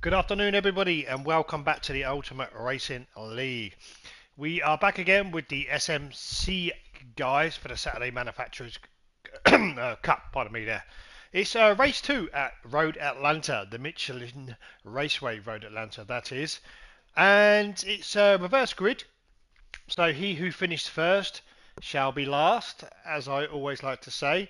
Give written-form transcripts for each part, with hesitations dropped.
Good afternoon, everybody, and welcome back to the Ultimate Racing League. We are back again with the SMC guys for the Saturday Manufacturers Cup. Pardon me there. It's race 2 at Road Atlanta, the Michelin Raceway Road Atlanta, that is. And it's a reverse grid, so he who finished first shall be last, as I always like to say.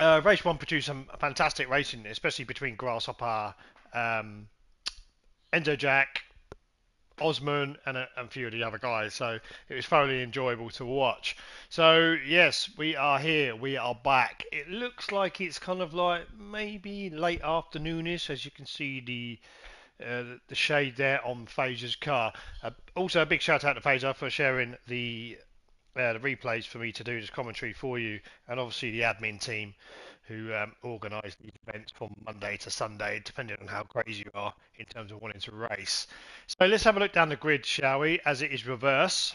Race 1 produced some fantastic racing, especially between Grasshopper, Enzo Jack, Osman, and a few of the other guys. So it was thoroughly enjoyable to watch. So yes, we are here. We are back. It looks like it's kind of like maybe late afternoonish, as you can see the shade there on Phaser's car. Also, a big shout out to Phaser for sharing the replays for me to do this commentary for you, and obviously the admin team who organise these events from Monday to Sunday, depending on how crazy you are in terms of wanting to race. So let's have a look down the grid, shall we, as it is reverse.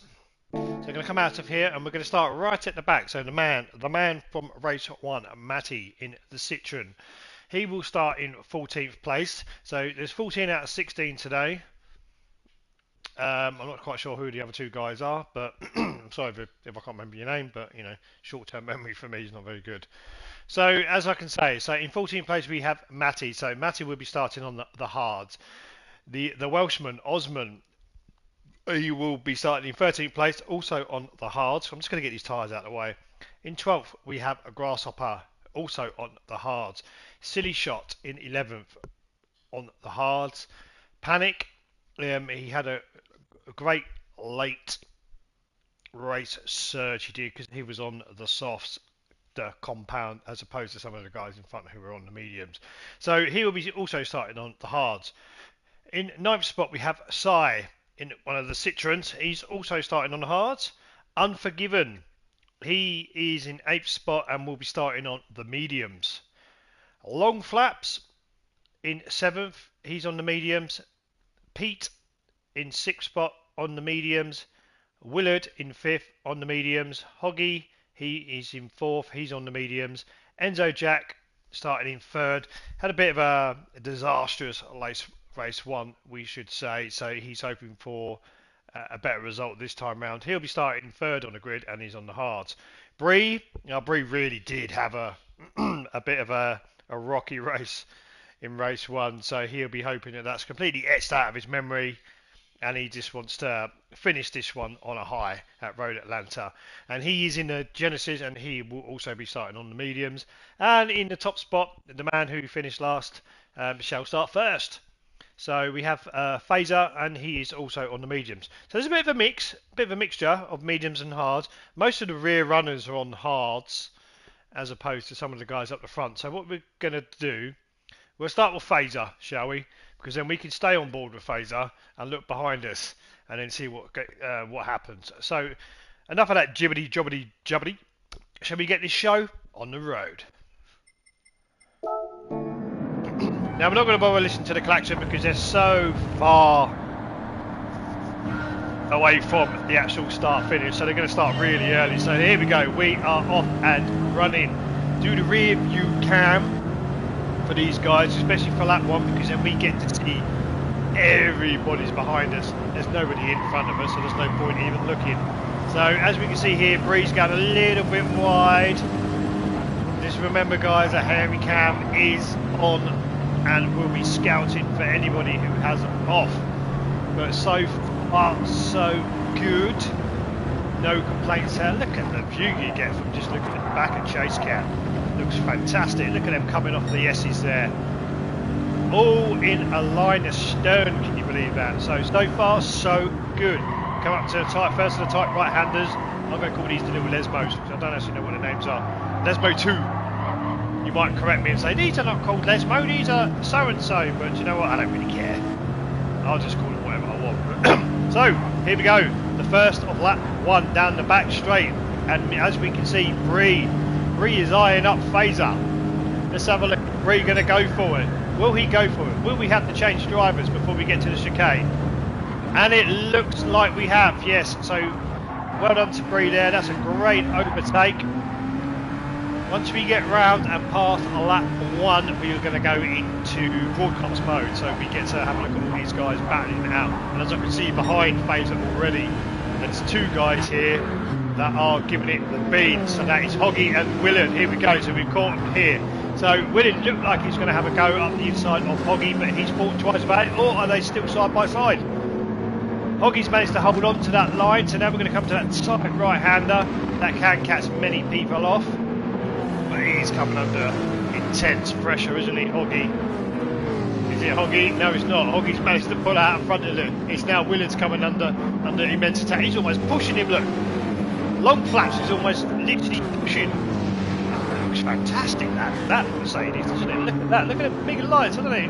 So we're going to come out of here, and we're going to start right at the back. So the man from race 1, Matty, in the Citroen. He will start in 14th place. So there's 14 out of 16 today. I'm not quite sure who the other two guys are, but I'm sorry if I can't remember your name, but you know, short-term memory for me is not very good. So as I can say, so in 14th place we have Matty. So Matty will be starting on the hards. The Welshman Osman, he will be starting in 13th place, also on the hards. So I'm just going to get these tyres out of the way. In 12th we have a Grasshopper, also on the hards. Silly Shot in 11th on the hards. Panic, he had a great late race surge he did because he was on the softs, the compound, as opposed to some of the guys in front who were on the mediums. So he will be also starting on the hards. In 9th spot we have Sai in one of the Citroens. He's also starting on the hards. Unforgiven, he is in 8th spot and will be starting on the mediums. Long Flaps in 7th, he's on the mediums. Pete in 6th spot on the mediums. Willard in 5th on the mediums. Hoggy, he is in 4th, he's on the mediums. Enzo Jack starting in 3rd. Had a bit of a disastrous race 1, we should say, so he's hoping for a better result this time round. He'll be starting 3rd on the grid and he's on the hards. Bree really did have a a bit of a rocky race in race 1, so he'll be hoping that that's completely etched out of his memory, and he just wants to finish this one on a high at Road Atlanta. And he is in the Genesis, and he will also be starting on the mediums. And in the top spot, the man who finished last shall start first. So we have Phaser, and he is also on the mediums. So there's a bit of a mixture of mediums and hards. Most of the rear runners are on hards, as opposed to some of the guys up the front. So what we're going to do, we'll start with Phaser, shall we? Because then we can stay on board with Phaser and look behind us and then see what happens. So enough of that jibbity jobbity jubbity. Shall we get this show on the road? Now we're not going to bother listening to the klaxon because they're so far away from the actual start finish, so they're going to start really early. So here we go, we are off and running. Do the rear view cam for these guys, especially for lap 1, because then we get to see everybody's behind us. There's nobody in front of us, so there's no point even looking. So as we can see here, Bree's going a little bit wide. Just remember guys, a hairy cam is on and will be scouting for anybody who has it off. But so far so good, no complaints there. Look at the view you get from just looking at the back of Chase Cam. Looks fantastic. Look at them coming off the S's there. All in a line astern, can you believe that? So far, so good. Come up to the tight, first of the tight right-handers. I'm going to call these the little Lesmos, because I don't actually know what the names are. Lesmo 2. You might correct me and say, these are not called Lesmo, these are so-and-so. But you know what? I don't really care. I'll just call them whatever I want. So, here we go. The first of lap 1 down the back straight. And as we can see, Bree is eyeing up Phaser. Let's have a look. Bree going to go for it. Will he go for it? Will we have to change drivers before we get to the chicane? And it looks like we have, yes. So well done to Bree there. That's a great overtake. Once we get round and past lap 1, we are going to go into broadcast mode, so we get to have a look at all these guys battling it out. And as I can see behind Phaser already, there's 2 guys here that are giving it the beans. So that is Hoggy and Willard. Here we go, so we've caught them here. So Willard looked like he's going to have a go up the inside of Hoggy, but he's thought twice about it. Or are they still side by side? Hoggy's managed to hold on to that line, so now we're going to come to that side right-hander that can catch many people off. But he's coming under intense pressure, isn't he, Hoggy? Is it Hoggy? No, it's not. Hoggy's managed to pull out in front of him. It's now Willard's coming under immense attack. He's almost pushing him, look. Long Flaps is almost literally pushing. That looks fantastic, that Mercedes, doesn't it? Look at that. Look at the big lights, doesn't it?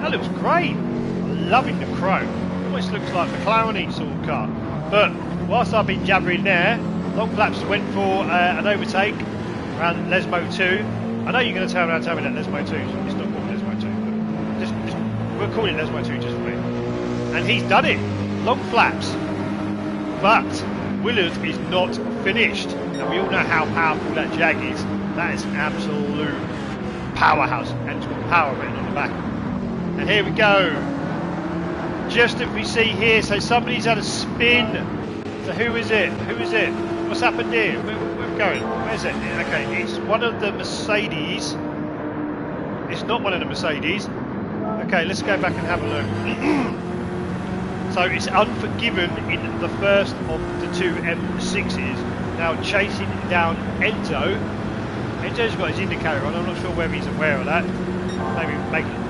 That looks great. I'm loving the chrome. Almost looks like the McLaren sort of car. But whilst I've been jabbering there, Long Flaps went for an overtake around Lesmo 2. I know you're going to turn around and tell me that Lesmo 2, it's not called Lesmo 2, but just we'll call it Lesmo 2 just for it. And he's done it, Long Flaps. But Willard is not finished, and we all know how powerful that Jag is. That is an absolute powerhouse, and it's got power written on the back. And here we go. Just as we see here, so somebody's had a spin. So who is it? Who is it? What's happened here? Where are we going? Where's it? Okay, it's one of the Mercedes. It's not one of the Mercedes. Okay, let's go back and have a look. So it's Unforgiven in the first of the 2 M6s. Now chasing down Enzo. Enzo's got his indicator on. I'm not sure whether he's aware of that. Maybe making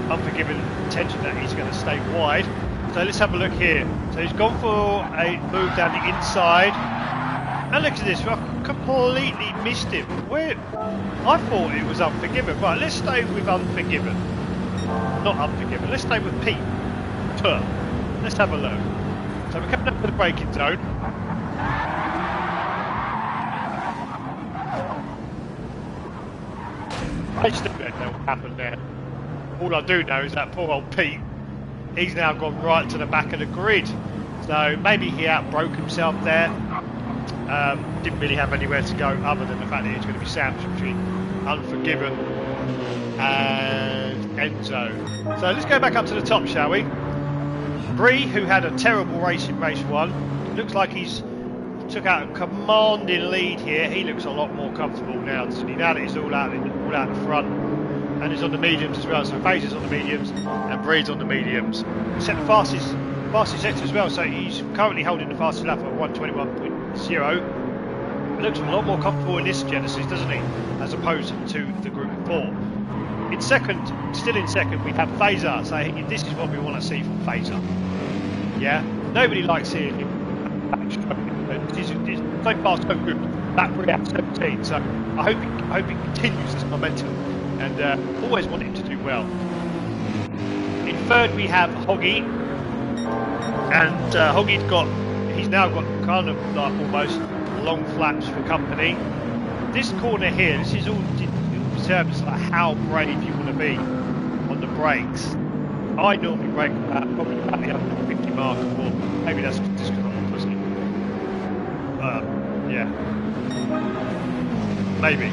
Unforgiven intention that he's going to stay wide. So let's have a look here. So he's gone for a move down the inside. And look at this, I completely missed him. Where? I thought it was Unforgiven. Right, let's stay with Unforgiven. Not Unforgiven, let's stay with Pete. Let's have a look. So we're coming up to the braking zone. I still don't know what happened there. All I do know is that poor old Pete, he's now gone right to the back of the grid. So maybe he outbroke himself there. Didn't really have anywhere to go other than the fact that it's going to be sandwiched between Unforgiven and Enzo. So let's go back up to the top, shall we? Bree, who had a terrible race in race 1, looks like he's took out a commanding lead here. He looks a lot more comfortable now, doesn't he? Now that he's all out in the front. And he's on the mediums as well, so Fraser's on the mediums and Breed's on the mediums. He set the fastest sector as well, so he's currently holding the fastest lap at 121.0. Looks a lot more comfortable in this Genesis, doesn't he, as opposed to the Group 4. In second, still in second, we have Phaser, so this is what we want to see from Phaser. Yeah, nobody likes seeing him he's so far so good, back for out 17, so I hope he continues this momentum. And always want him to do well. In third we have Hoggy, and he's now got kind of like almost Long Flaps for company. This corner here, this is all in terms of like how brave you want to be on the brakes. I normally brake probably about the 150 mark, or maybe that's just because I'm a pussy. Yeah, maybe.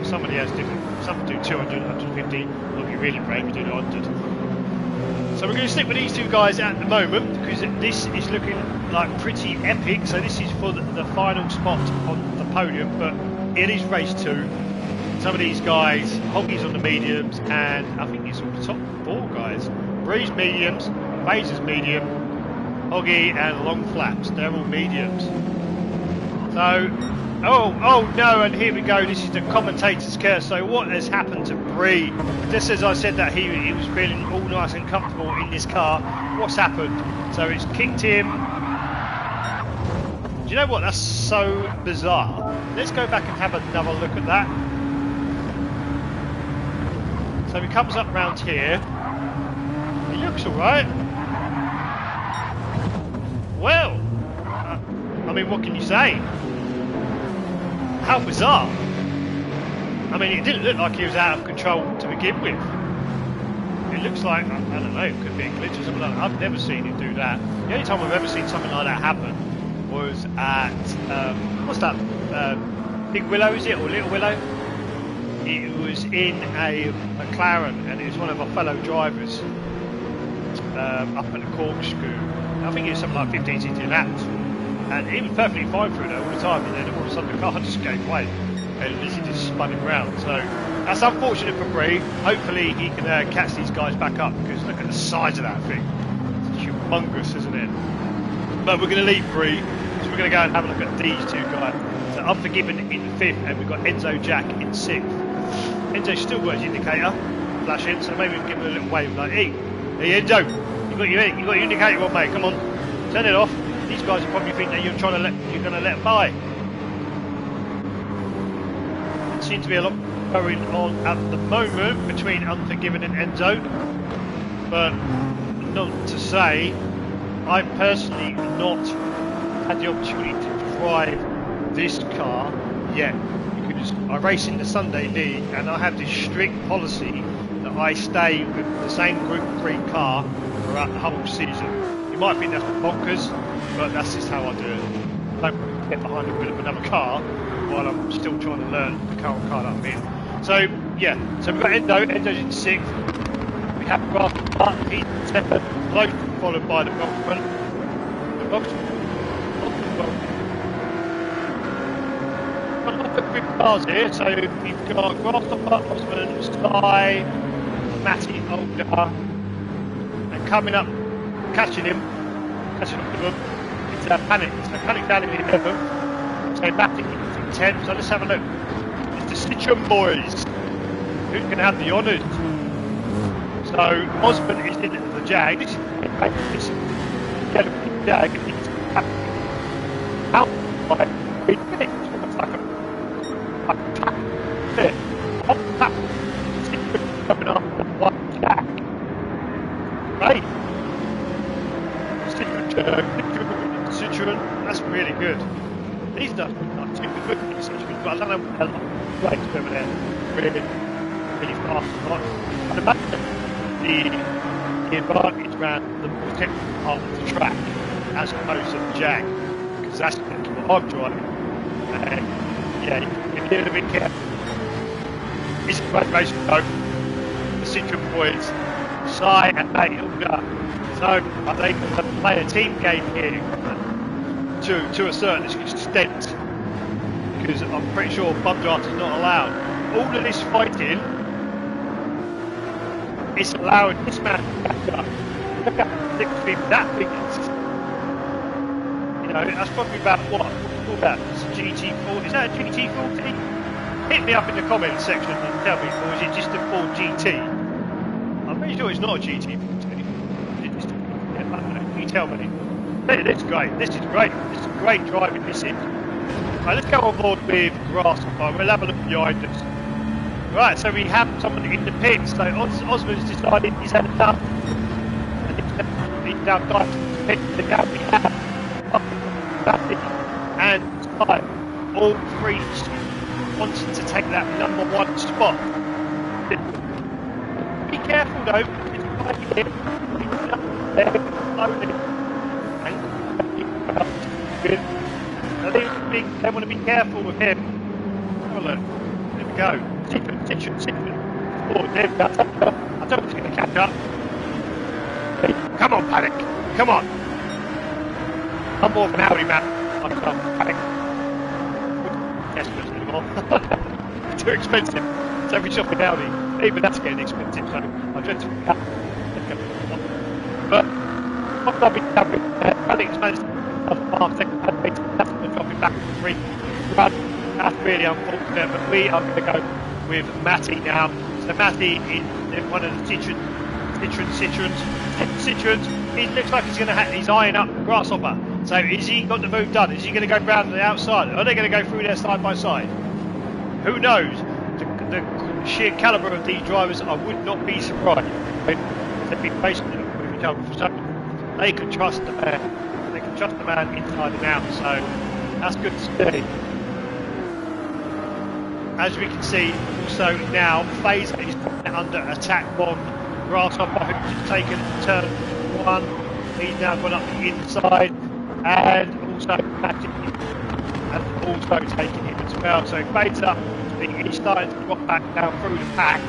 Somebody has different. Some do 200, 150. Will be really brave to do 100. So we're going to stick with these 2 guys at the moment because this is looking like pretty epic. So this is for the final spot on the podium, but it is race 2. Some of these guys, Hoggy's on the mediums, and I think it's all the top 4 guys. Bree's mediums, Phaser's medium, Hoggy and Long Flaps. They're all mediums. So. Oh no, and here we go, this is the commentator's curse. So what has happened to Bree? Just as I said that he was feeling all nice and comfortable in this car, what's happened? So it's kicked him. Do you know what, that's so bizarre. Let's go back and have another look at that. So he comes up round here. He looks alright. Well, I mean, what can you say? How bizarre. I mean, it didn't look like he was out of control to begin with. It looks like, I don't know, it could be a glitch or something like that. I've never seen him do that. The only time I've ever seen something like that happen was at, what's that Big Willow, is it, or Little Willow? It was in a McLaren, and it was one of our fellow drivers up at the Corkscrew. I think it was something like 15, 16 laps, and he was perfectly fine through there all the time, and then all of a sudden the car just gave way, and literally just spun him round. So that's unfortunate for Bree. Hopefully he can catch these guys back up, because look at the size of that thing. It's humongous, isn't it? But we're going to leave Bree, so we're going to go and have a look at these two guys. So Unforgiven in 5th, and we've got Enzo Jack in 6th. Enzo still got his indicator flashing, so maybe we can give him a little wave like, hey Enzo, you got your indicator on, mate, come on, turn it off. These guys will probably think that you're going to let them by. There seems to be a lot going on at the moment between Unforgiven and Enzo, but not to say I've personally not had the opportunity to drive this car yet, because I race in the Sunday League and I have this strict policy that I stay with the same Group 3 car throughout the whole season. You might think that's bonkers, but that's just how I do it. I don't get behind the wheel of another car while I'm still trying to learn the current car that I'm in. So yeah, so we've got Endo's in 6th. We have GT7, close followed by the Boxman. The Boxman. Quick cars here, so we've got Grasshopper, Osman, Sky, Matty, Olga, and coming up, catching up with them, it's Panic. So Panic down in 11th, so Matty in 10th, so let's have a look. It's the Citroen boys, who can have the honours. So Osman is in the Jag, this is the Jag, it's out by 3 minutes. Coming up one jack. Right. Citroen, that's really good. These are not too good for Citroen, but I don't know what the legs over there. Really fast. I'd imagine the advantage around the more technical part of the track as opposed to the Jag, because that's what I'm driving. And yeah, you get a bit careful. It's a great race to go. The Citroen boys, Sai and Matilda. So I think they can play a team game here to a certain extent, because I'm pretty sure bum draft is not allowed. All of this fighting is allowing this man to catch up. Look at the thing that big is. You know, that's probably about what? What's that? It's a GT40. Is that a GT40? Hit me up in the comments section and tell me, or is it just a Ford GT? I'm pretty sure it's not a GT40. I don't know, you tell me. This is great, this is great. This is great driving, this is. Right, let's go on board with Grasshopper. We'll have a look behind us. Right, so we have someone in the pits. So Osman's decided he's had enough. And he's now got to pit the gap we have. And time. All three wanting to take that number 1 spot. Be careful though, it's right here. They want to be careful with him. Have a look. There we go. Citroen. Oh, there we go. I don't know if he's going to catch up. Come on, Panic. Come on. I'm more of an Audi man. I'm Panic. Desperate anymore. Too expensive. So we shop in Audi. Even that's getting expensive, so I dread to cut. But what I've been covering, I think it's managed to half second that's going to drop it back to 3 run. That's really unfortunate, but we are going to go with Matty now. So Matty is one of the Citroens. He looks like he's going to he's eyeing up Grasshopper. So is he got the move done? Is he going to go round to the outside? Are they going to go through there side by side? Who knows? The sheer calibre of these drivers, I would not be surprised. They've been basically with each other for so long. They can trust the man. They can trust the man inside and out. So that's good to see. As we can see, also now Fazer is under attack on Grasshopper, who's just taken turn 1. He's now gone up the inside, and also Matty and also taking him as well. So fades up. He's starting to drop back down through the pack.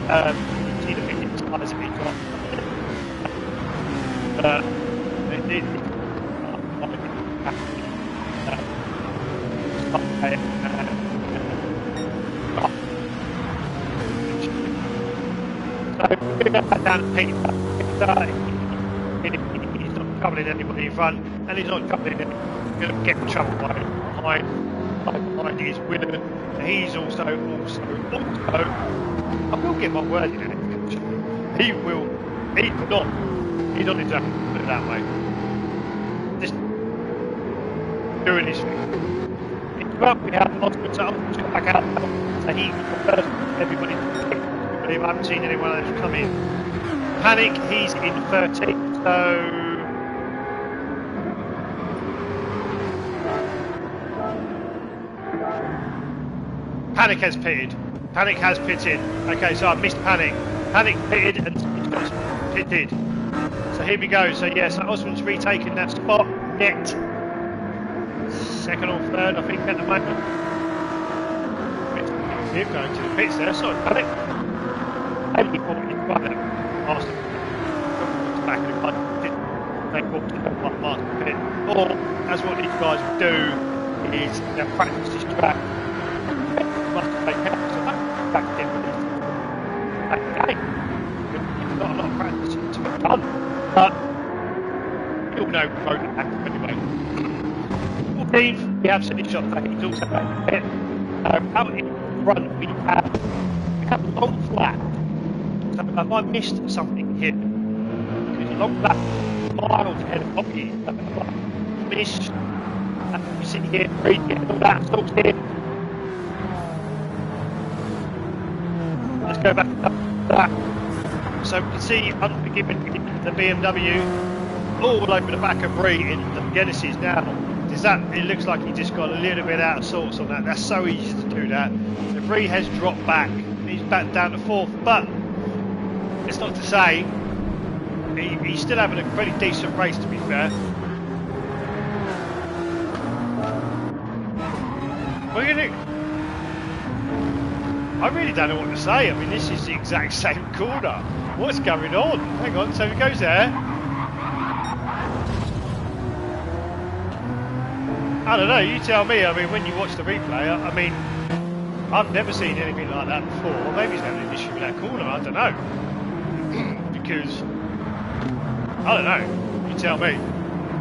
You see the big tyres a bit drop. So we're going to go down to Peter. He's not troubling anybody in front, and he's not troubling anybody. He's going to get in trouble behind his winner. He's also, I will get my word in it. He's on his own, put it that way. Just doing his thing. Well, we have Oscar back out, so he's the first everybody. I haven't seen anyone else come in. Panic, he's in 13th, so Panic has pitted. Panic has pitted. Okay, so I missed Panic. Panic pitted and pitted. So here we go. So yeah, so Osman's retaking that spot. Net second or third, I think, at the moment. Him going to the pits there. Sorry, Panic. Maybe he thought he'd run it. Master back in the punt. They walked to the master pit. Or as what these guys would do is they practice this track. Must take out back in that game. You've got a lot of practice to be done, but you'll know road back anyway. 14th, we have City Shot back. He's also back in pit. Out in front, we have a long flat. So have I missed something here? Because a long flat miles ahead of Poppy. Missed. You see here, getting all that stalks here. Let's go back to that. So we can see Unforgiven the BMW all over the back of Bree in the Genesis now. It looks like he just got a little bit out of sorts on that. That's so easy to do that. So Bree has dropped back. He's back down to 4th, but it's not to say he's still having a pretty decent race, to be fair. What do you think? I really don't know what to say. I mean, this is the exact same corner. What's going on? Hang on, so he goes there. I don't know, you tell me. I mean, when you watch the replay, I mean, I've never seen anything like that before. Maybe he's having an issue with that corner, I don't know. Because, I don't know, you tell me.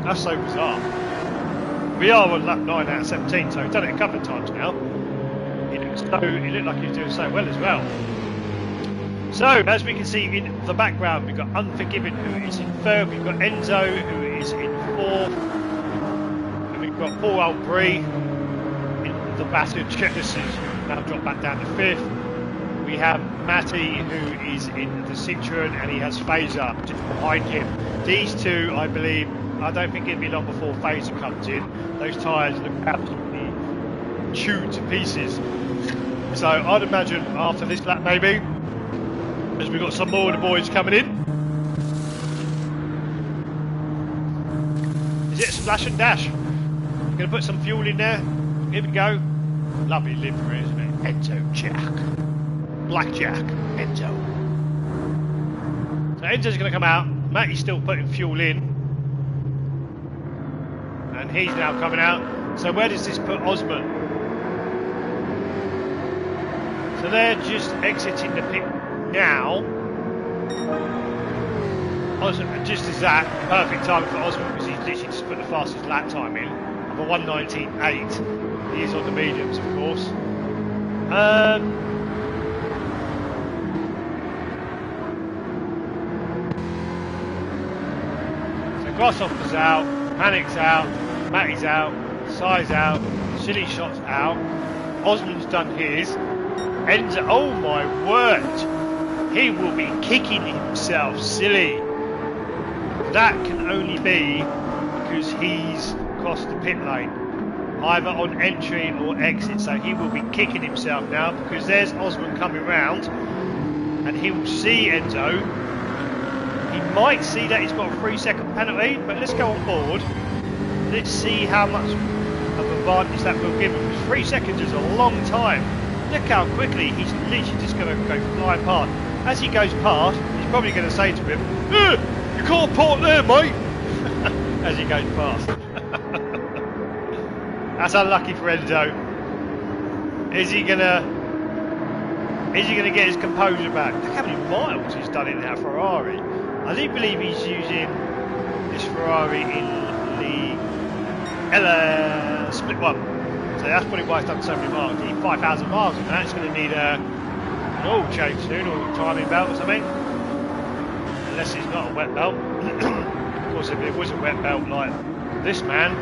That's so bizarre. We are on lap 9 out of 17, so we've done it a couple of times now. It looked like he was doing so well as well. So, as we can see in the background, we've got Unforgiven, who is in 3rd, we've got Enzo, who is in 4th, and we've got poor old Bree in the battered Genesis, who now dropped back down to 5th. We have Matty, who is in the Citroen, and he has Phaser just behind him. These two, I believe, I don't think it'll be long before Phaser comes in. Those tyres look absolutely chewed to pieces. So I'd imagine after this lap maybe, as we've got some more of the boys coming in. Is it a splash and dash? We're going to put some fuel in there. Here we go. Lovely livery, isn't it? Enzo Jack. Blackjack. Enzo. So Enzo's going to come out. Matty's still putting fuel in. And he's now coming out. So where does this put Osman? So they're just exiting the pit now. Osman, just as that, perfect time for Osman because he's literally just put the fastest lap time in of a 1:19.8. He is on the mediums, of course. So Grasshopper's out, Panic's out, Matty's out, Sai's out, Silly Shot's out, Osman's done his. Enzo, oh my word, he will be kicking himself silly. That can only be because he's crossed the pit lane, either on entry or exit, so he will be kicking himself now because there's Osman coming round and he will see Enzo. He might see that he's got a 3-second penalty, but let's go on board. Let's see how much of advantage that we'll give him. 3 seconds is a long time. Look how quickly he's literally just going to go flying past. As he goes past, he's probably going to say to him, you can't park there, mate, as he goes past. That's unlucky for Enzo. Is he gonna get his composure back? Look how many miles he's done in that Ferrari. I do believe he's using this Ferrari in the split one. So that's probably why he's done so many miles. He need 5,000 miles in that. It's going to need an oil change soon, or a timing belt or something. Unless it's not a wet belt. Of course, if it was a wet belt like this man,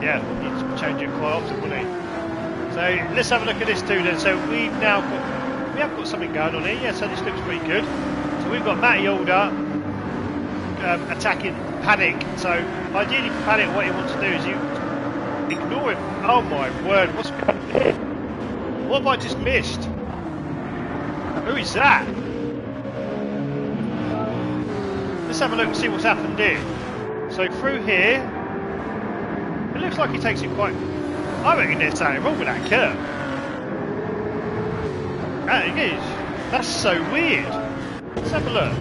yeah, he'd change it quite often, wouldn't he? So let's have a look at this too then. So we have got something going on here. Yeah, so this looks pretty good. So we've got Matty Alder attacking Panic. So ideally for Panic, what he wants to do is you ignore him. Oh my word, what's going on here? What have I just missed? Who is that? Let's have a look and see what's happened here. So through here, it looks like he takes it quite... I reckon there's something wrong with that curve. That it is. That's so weird. Let's have a look.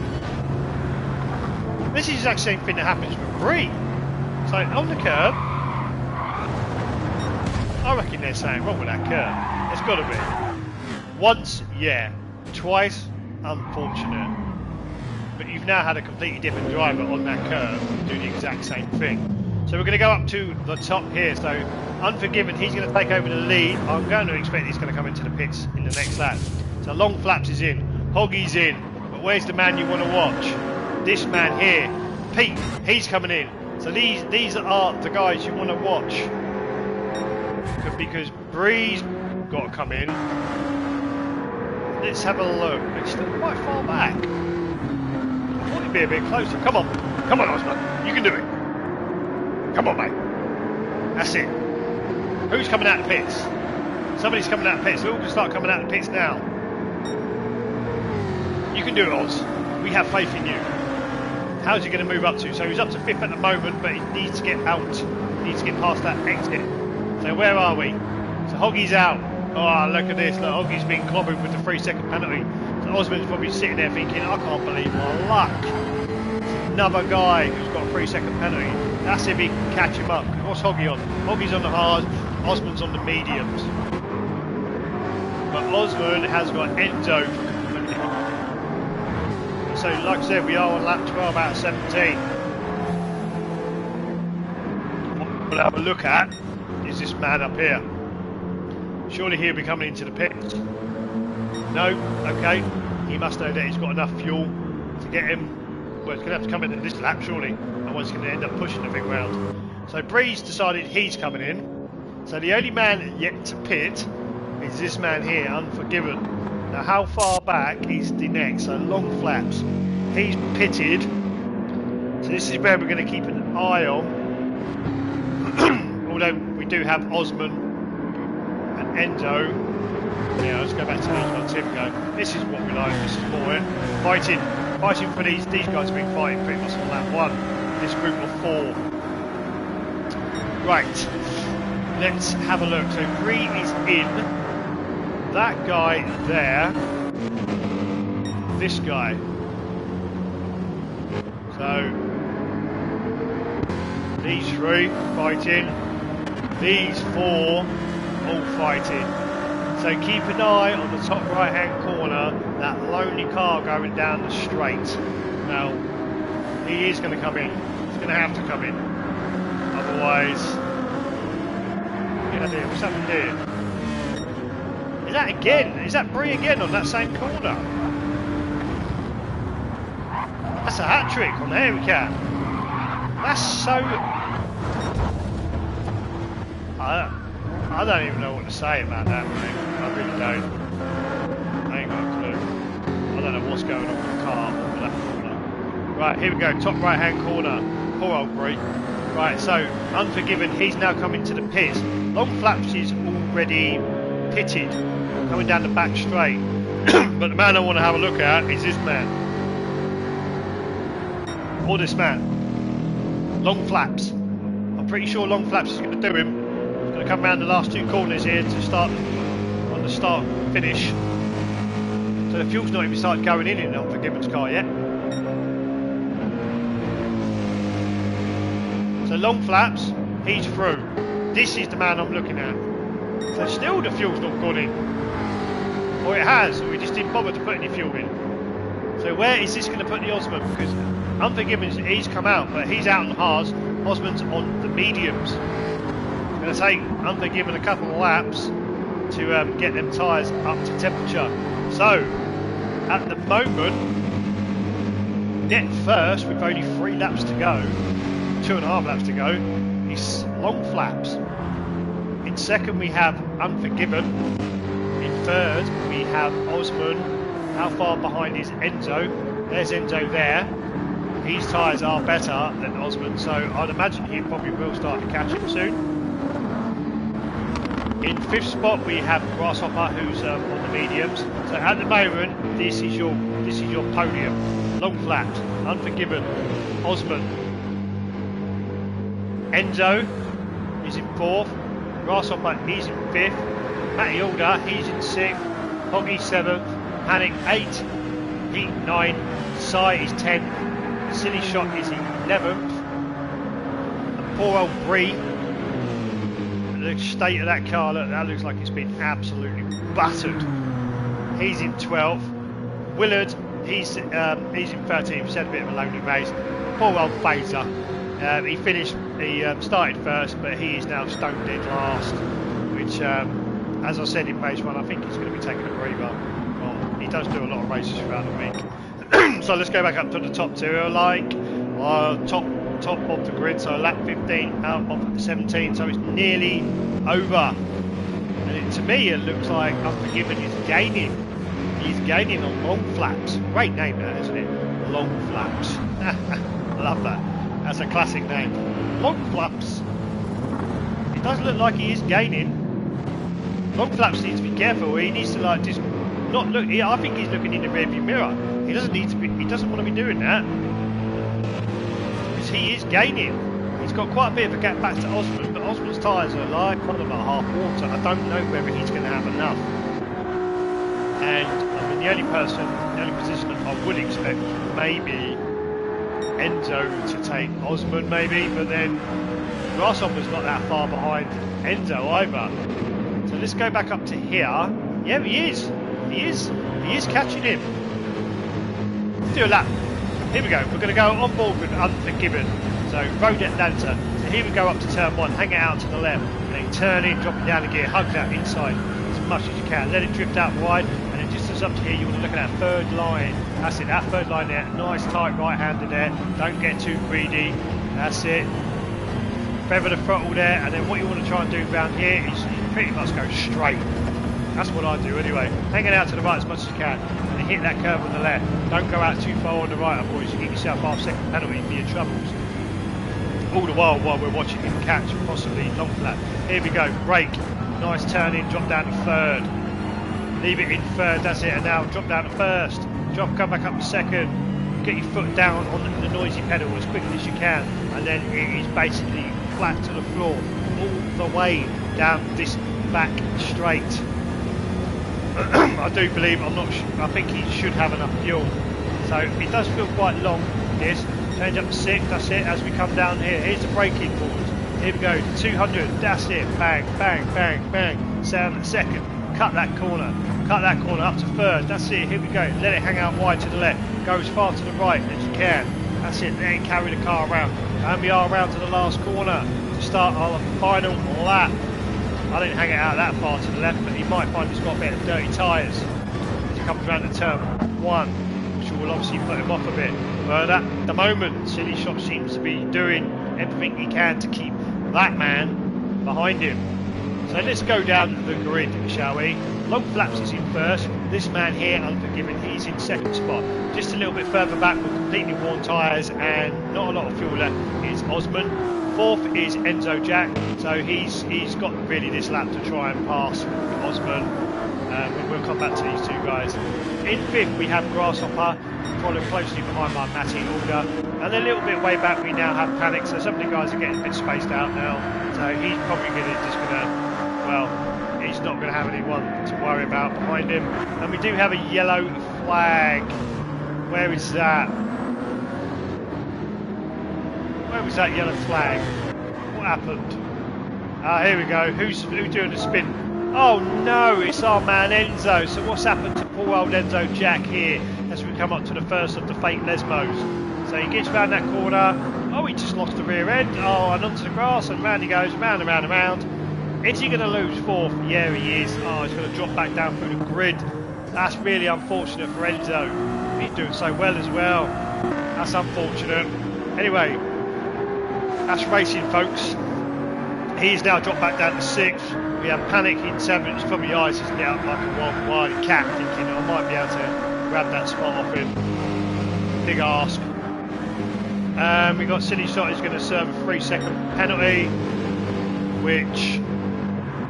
This is the exact same thing that happens with Bree. So on the curve, I reckon there's something wrong with that curve. There's got to be. Once, yeah. Twice, unfortunate. But you've now had a completely different driver on that curve do the exact same thing. So we're going to go up to the top here. So Unforgiven, he's going to take over the lead. I'm going to expect he's going to come into the pits in the next lap. So Long Flaps is in, Hoggy's in, but where's the man you want to watch? This man here, Pete, he's coming in. So these are the guys you want to watch. Because Bree's got to come in. Let's have a look. It's still quite far back. I thought he'd be a bit closer. Come on, Osman, you can do it. Come on, mate. That's it. Who's coming out of the pits? Somebody's coming out of the pits. We're all going to start coming out of the pits now. You can do it, Oz. We have faith in you. How's he going to move up to? So he's up to 5th at the moment, but he needs to get out. He needs to get past that exit. So where are we? So Hoggy's out. Oh, look at this. Look, Hoggy's been clobbered with the 3-second penalty. So Osman's probably sitting there thinking, I can't believe my luck. Another guy who's got a 3-second penalty. That's if he can catch him up. What's Hoggy on? Hoggy's on the hard, Osman's on the mediums. But Osman has got Enzo for company. So like I said, we are on lap 12 out of 17. What we'll have a look at is this man up here. Surely he'll be coming into the pits. No, okay. He must know that he's got enough fuel to get him. Well, he's going to have to come into this lap, surely. Otherwise, he's going to end up pushing the thing round. So Bree's decided he's coming in. So the only man yet to pit is this man here, Unforgiven. Now, how far back is the next? So Long Flaps. He's pitted. So this is where we're going to keep an eye on. Although we do have Osman and Endo. Yeah, let's go back to these ones. Here we go. This is what we like. This is more it. Fighting for these guys have been fighting pretty much on lap 1. This group of 4. Right. Let's have a look. So Bree is in. That guy there. This guy. So these 3 fighting. These 4 all fighting. So keep an eye on the top right hand corner, that lonely car going down the straight. Now, he is going to come in. He's going to have to come in. Otherwise, yeah, what's happened here? Is that again? Is that Bree again on that same corner? That's a hat trick on the Hurricane. That's so... I don't even know what to say about that, mate. I really don't. I ain't got a clue. I don't know what's going on with the car or that corner. Right, here we go. Top right hand corner. Poor old Bree. Right, so Unforgiven, he's now coming to the pits. Long Flaps is already pitted, coming down the back straight. But the man I want to have a look at is this man. Or this man. Long Flaps. pretty sure long flaps is going to do him. He's going to come around the last 2 corners here to start on the start finish. So the fuel's not even started going in Unforgiven's car yet. So long flaps, he's through. This is the man I'm looking at. So still the fuel's not gone in. Or it has, or we just didn't bother to put any fuel in. So where is this going to put the Osman? Because Unforgiven, he's come out, but he's out on the hards. Osman's on the mediums. It's going to take Unforgiven a couple of laps to get them tyres up to temperature. So, at the moment, net first with only 3 laps to go, 2.5 laps to go, is long flaps. In second we have Unforgiven. In third we have Osman. How far behind is Enzo? There's Enzo there. His tyres are better than Osman, so I'd imagine he probably will start to catch him soon. In 5th spot we have Grasshopper, who's on the mediums. So at the moment, this is your podium. Long flaps, Unforgiven, Osman, Enzo is in 4th, Grasshopper is in 5th, Matty Alder he's in 6th, Hoggy 7th, Panic 8, Heat 9, Sai is 10th, Silly Shot is 11th, and poor old Bree. The state of that car, look, that looks like it's been absolutely battered. He's in 12th. Willard, he's in 13th. He's had a bit of a lonely race. Poor old Phaser. He started first, but he is now stone dead last. Which, as I said in race 1, I think he's going to be taking a breather. Well, he does do a lot of races throughout the week. So let's go back up to the top 2. Like top of the grid, so lap 15 out of 17, so it's nearly over. And to me it looks like Unforgiven is gaining. He's gaining on long flaps. Great name that, isn't it? Long flaps. I love that. That's a classic name. Long flaps. It does look like he is gaining. Long flaps needs to be careful. He needs to like just not look. I think he's looking in the rearview mirror. He doesn't need to be. He doesn't want to be doing that. He is gaining. He's got quite a bit of a gap back to Osman, but Osman's tyres are like kind of like half water. I don't know whether he's going to have enough. And I mean, the only position that I would expect maybe Enzo to take Osman, maybe, but then Grasshopper's not that far behind Enzo either. So let's go back up to here. Yeah, he is. He is catching him. Let's do a lap. Here we go, we're going to go on board with Unforgiven. So Road Atlanta. So here we go up to turn 1, hang it out to the left, and then turn in, drop it down the gear, hug that inside as much as you can. Let it drift out wide, and then just as up to here, you want to look at that 3rd line. That's it, that 3rd line there. Nice tight right-hander there. Don't get too greedy. That's it. Feather the throttle there, and then what you want to try and do around here is you pretty much go straight. That's what I do anyway. Hang it out to the right as much as you can. And hit that curve on the left. Don't go out too far on the right, otherwise you get yourself half-second penalty for your troubles. All the while we're watching him catch, possibly long flat. Here we go, brake. Nice turn in, drop down to 3rd. Leave it in 3rd, that's it. And now drop down to 1st. Come back up to 2nd. Get your foot down on the noisy pedal as quickly as you can. And then it is basically flat to the floor. All the way down this back straight. I do believe, I think he should have enough fuel. So it does feel quite long, this. Change up to 6, that's it, as we come down here. Here's the braking forward. Here we go, 200, that's it. Bang, bang, bang, bang. Sound at 2nd. Cut that corner up to 3rd. That's it, here we go. Let it hang out wide to the left. Go as far to the right as you can. That's it, then carry the car around. And we are around to the last corner to start our final lap. I didn't hang it out that far to the left, but he might find he's got a bit of dirty tyres as he comes around to turn 1, which will obviously put him off a bit. But at the moment, Silly Shot seems to be doing everything he can to keep that man behind him. So let's go down the grid, shall we? Long flaps is in 1st. This man here, Unforgiven, he's in 2nd spot. Just a little bit further back with completely worn tyres and not a lot of fuel left is Osman. 4th is Enzo Jack, so he's got really this lap to try and pass Osman. We'll come back to these two guys In fifth we have Grasshopper, followed closely behind by Matty Alder, and a little bit way back we now have Panic. So some of the guys are getting a bit spaced out now. So he's probably he's not going to have anyone to worry about behind him. And we do have a yellow flag. Where is that? Where was that yellow flag? What happened? Here we go. Who's doing the spin? Oh no, it's our man Enzo. So what's happened to poor old Enzo Jack here as we come up to the first of the fake Lesmos? So he gets round that corner. Oh, he just lost the rear end. Oh, and onto the grass, and round he goes, round and round and round. Is he going to lose fourth? Yeah, he is. Oh, he's going to drop back down through the grid. That's really unfortunate for Enzo. He's doing so well as well. That's unfortunate. Anyway, that's racing, folks. He's now dropped back down to sixth. We have Panic in seventh. It's probably eyes is lit up like a wild cat, thinking I might be able to grab that spot off him. Big ask. We got Silly Shot is going to serve a 3-second penalty, which...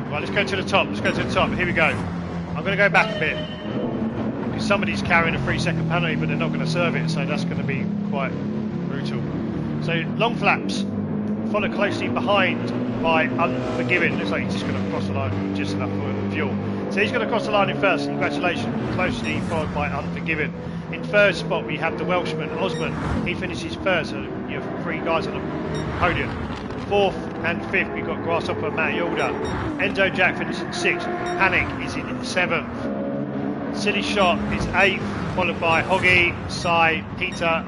Right, let's go to the top. Let's go to the top. Here we go. I'm going to go back a bit because somebody's carrying a 3-second penalty, but they're not going to serve it, so that's going to be quite brutal. So long flaps, followed closely behind by Unforgiving. Looks like he's just going to cross the line with just enough fuel. So he's going to cross the line in first. Congratulations. Closely followed by Unforgiving. In third spot we have the Welshman Osman. He finishes third, so you have 3 guys on the podium. Fourth and fifth we've got Grasshopper and Matty Alder. Enzo Jack finishes in sixth. Panic is in seventh. Silly Shot is eighth, followed by Hoggy, Sai, Peter.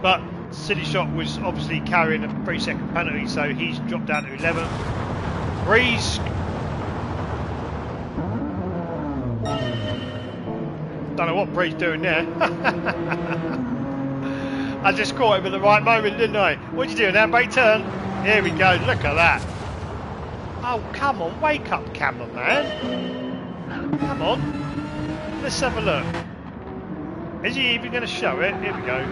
But Silly Shot was obviously carrying a 3-second penalty, so he's dropped down to 11th. Breeze. Don't know what Bree's doing there. I just caught him at the right moment, didn't I? What'd you do, an handbrake turn? Here we go, look at that. Oh, come on, wake up, cameraman. Come on. Let's have a look. Is he even going to show it? Here we go.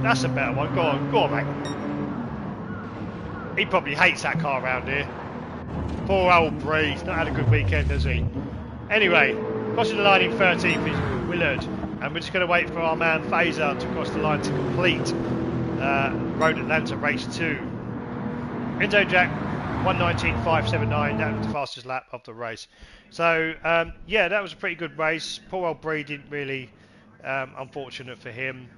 That's a better one. Go on, mate. He probably hates that car around here. Poor old Bree. He's not had a good weekend, has he? Anyway, crossing the line in 13th is Willard. And we're just going to wait for our man Fazer to cross the line to complete Road Atlanta Race 2. Enzo Jack, 1:19.579. That was the fastest lap of the race. So, yeah, that was a pretty good race. Poor old Bree didn't really... unfortunate for him.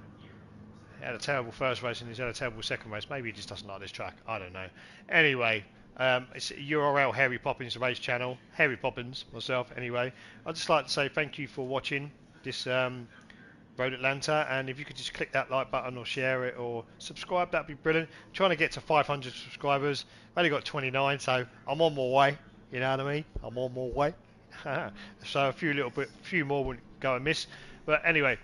He had a terrible first race and he's had a terrible second race. Maybe he just doesn't like this track. I don't know. Anyway, it's URL Harry Poppins Race Channel. Harry Poppins, myself, anyway. I'd just like to say thank you for watching this Road Atlanta. And if you could just click that like button or share it or subscribe, that'd be brilliant. I'm trying to get to 500 subscribers. I've only got 29, so I'm on my way. You know what I mean? I'm on my way. So a few more wouldn't go amiss. But anyway,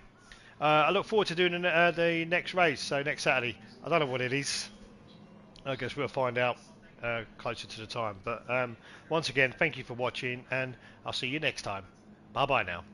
I look forward to doing the next race, so next Saturday. I don't know what it is. I guess we'll find out closer to the time. But once again, thank you for watching, and I'll see you next time. Bye-bye now.